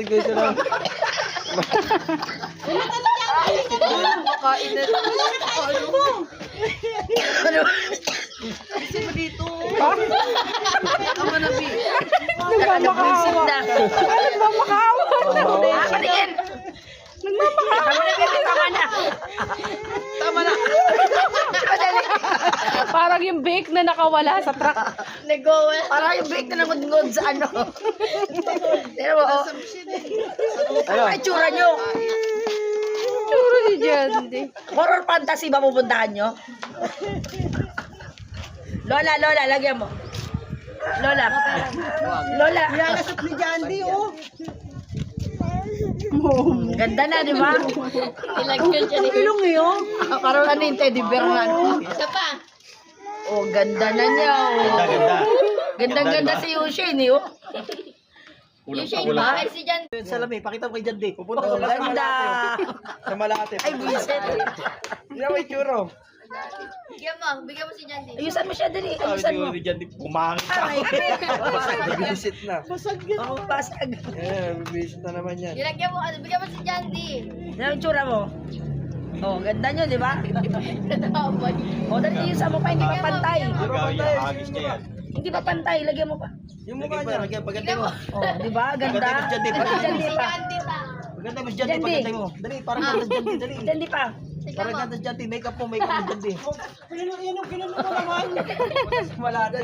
gusto lang. Makain na. Ano? Kasi mo dito. Tama na, Bi. Nagmamakaawa. Nagmamakaawa. Akatingin. Nagmamakaawa. Tama na. Parang yung bake na nakawala sa truck. Parang yung bake na nangod-ngod sa ano. Pero mo, oh. Ano ang itsura nyo? Churo si Jandy. Horror fantasy ba pupuntahan nyo? Lola, lagyan mo. Lola. Yalasap ni Jandy, oh. Ganda na, di ba? Ilong yun. Parang ano yung teddy bear na. Isa pa. Oh, ganda na niya. Oh. Ganda si Yushin, eh. Oh. Yushin ba? Ay, si Jan. Salami, pakita mo kay Jandy. Pupunta Oh, sa ganda. Sa Malate. Ay, bisit. Hindi ako itsuro. Bigyan mo si Jandy. Ayusan mo siya, dali. Ayusan mo. Ni Jandy, bumangit Ay, Bibisit na. oh, pasag. Bibisit na naman yan. Bigyan mo si Jandy. Yan ang itsura mo. Oh, ganda nyo, di ba? Oh, dali, ayusan mo pa, hindi pa pantay. Hindi pa pantay, lagyan mo pa. Yung mukha niya, lagyan pagkantay mo. Oh, di ba? Ganda. Pagkantay mo, Jandy. Jandy pa. Pagkantay mo, Jandy, Jandy. pagkantay mo. Dali, parang ganda Jandy, dali. Jandy pa. Parang ganda Jandy, makeup mo Jandy. Yan ang ginano mo naman. Malate.